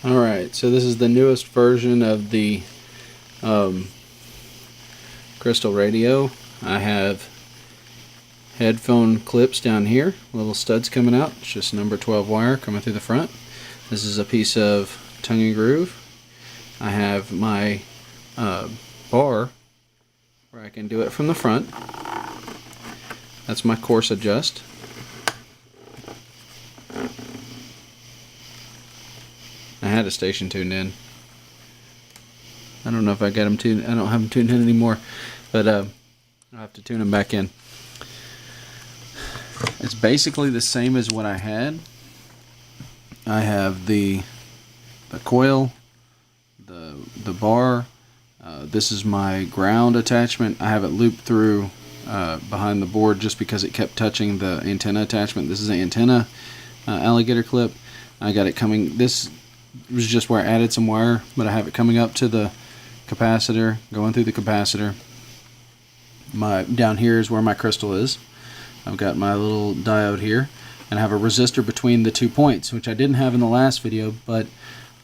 Alright, so this is the newest version of the Crystal Radio. I have headphone clips down here, little studs coming out. It's just number 12 wire coming through the front. This is a piece of tongue and groove. I have my bar where I can do it from the front. That's my course adjust. I had a station tuned in. I don't know if I got them tuned. I don't have them tuned in anymore, but I'll have to tune them back in. It's basically the same as what I had. I have the coil, the bar. This is my ground attachment. I have it looped through behind the board just because it kept touching the antenna attachment. This is an antenna alligator clip. I got it coming. This was just where I added some wire, but I have it coming up to the capacitor, going through the capacitor. Down here is where my crystal is. I've got my little diode here, and I have a resistor between the 2 points, which I didn't have in the last video, but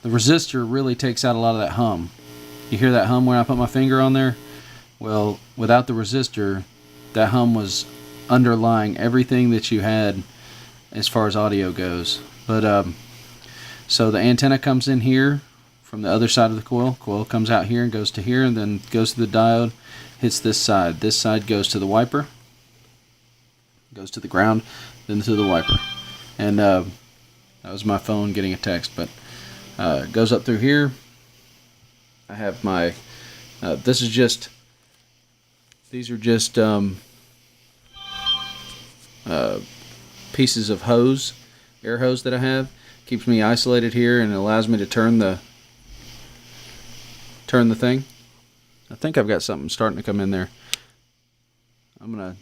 the resistor really takes out a lot of that hum. You hear that hum when I put my finger on there? Well, without the resistor, that hum was underlying everything that you had as far as audio goes. But so the antenna comes in here from the other side of the coil. Coil comes out here and goes to here, and then goes to the diode, hits this side. This side goes to the wiper, goes to the ground, then to the wiper. And that was my phone getting a text, but it goes up through here. I have my these are just pieces of hose, air hose that I have. Keeps me isolated here and allows me to turn the thing. I think I've got something starting to come in there. I'm gonna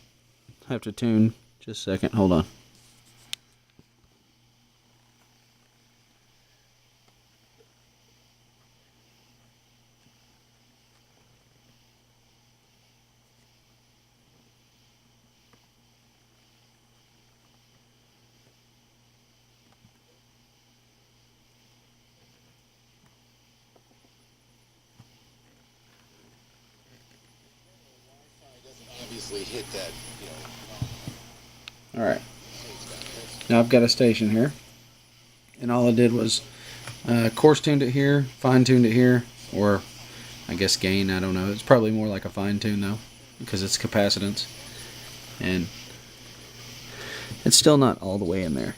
have to tune just a second. Hold on. Hit that, Alright, now I've got a station here, and all I did was coarse tuned it here, fine tuned it here, or I guess gain, I don't know. It's probably more like a fine tune though, because it's capacitance, and it's still not all the way in there.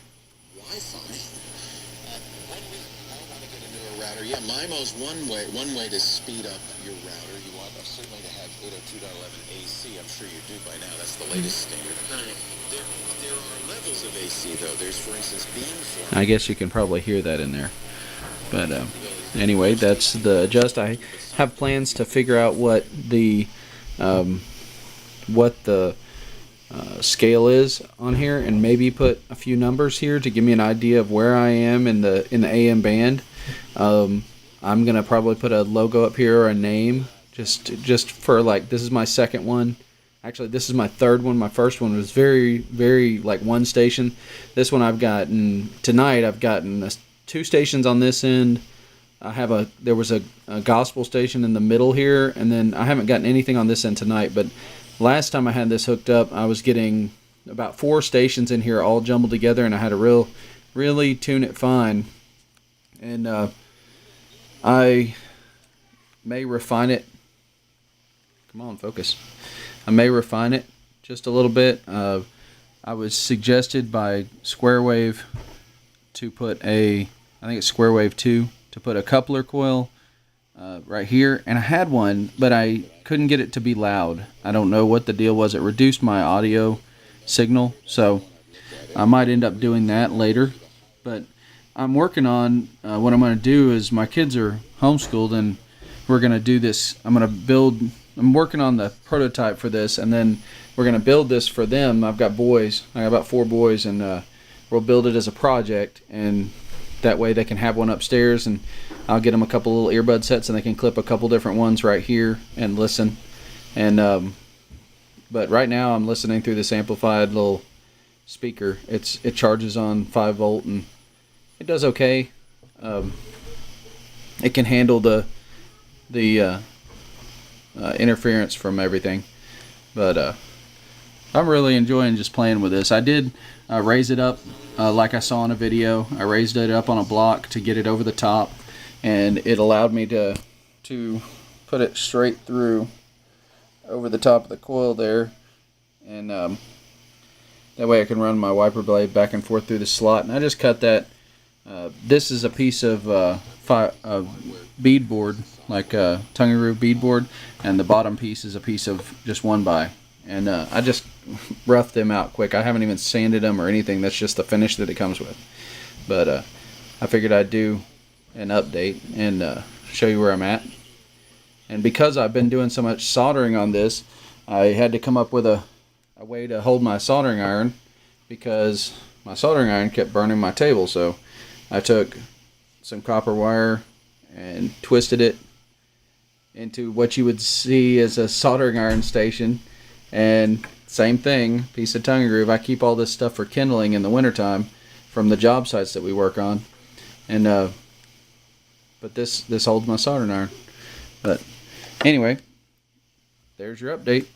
Wi-Fi. I want to get a newer router. Yeah, MIMO's one way to speed up your router. You want certainly to have 802.11 AC. I'm sure you do by now. That's the latest standard. There are levels of AC though. There's, for instance, beamforming. I guess you can probably hear that in there. But anyway, that's the adjust. I have plans to figure out what the scale is on here, and maybe put a few numbers here to give me an idea of where I am in the AM band. I'm gonna probably put a logo up here or a name, just for like, this is my second one. Actually, this is my third one. My first one was very like one station. This one tonight I've gotten 2 stations on this end. There was a gospel station in the middle here, and then I haven't gotten anything on this end tonight, but last time I had this hooked up, I was getting about 4 stations in here all jumbled together, and I had to really tune it fine. And I may refine it. Come on, focus. I may refine it just a little bit. I was suggested by Squarewave to put I think it's Squarewave 2, to put a coupler coil right here, and I had one, but I couldn't get it to be loud. I don't know what the deal was. It reduced my audio signal, so I might end up doing that later. But I'm working on what I'm going to do is, my kids are homeschooled, and we're going to do this. I'm working on the prototype for this, and then we're going to build this for them. I've got boys. I got about 4 boys, and we'll build it as a project, and that way they can have one upstairs, and I'll get them a couple little earbud sets, and they can clip a couple different ones right here and listen. And but right now I'm listening through this amplified little speaker. It charges on 5 volt, and it does okay. it can handle the interference from everything. But I'm really enjoying just playing with this. I did raise it up like I saw in a video. I raised it up on a block to get it over the top, and it allowed me to put it straight through over the top of the coil there, and that way I can run my wiper blade back and forth through the slot. And I just cut that. This is a piece of beadboard, like tongue and groove beadboard, and the bottom piece is a piece of just 1x. And I just roughed them out quick. I haven't even sanded them or anything. That's just the finish that it comes with. But I figured I'd do an update and show you where I'm at. And because I've been doing so much soldering on this, I had to come up with a way to hold my soldering iron, because my soldering iron kept burning my table. So I took some copper wire and twisted it into what you would see as a soldering iron station. And same thing, piece of tongue and groove. I keep all this stuff for kindling in the wintertime from the job sites that we work on. And but this holds my soldering iron. But anyway, there's your update.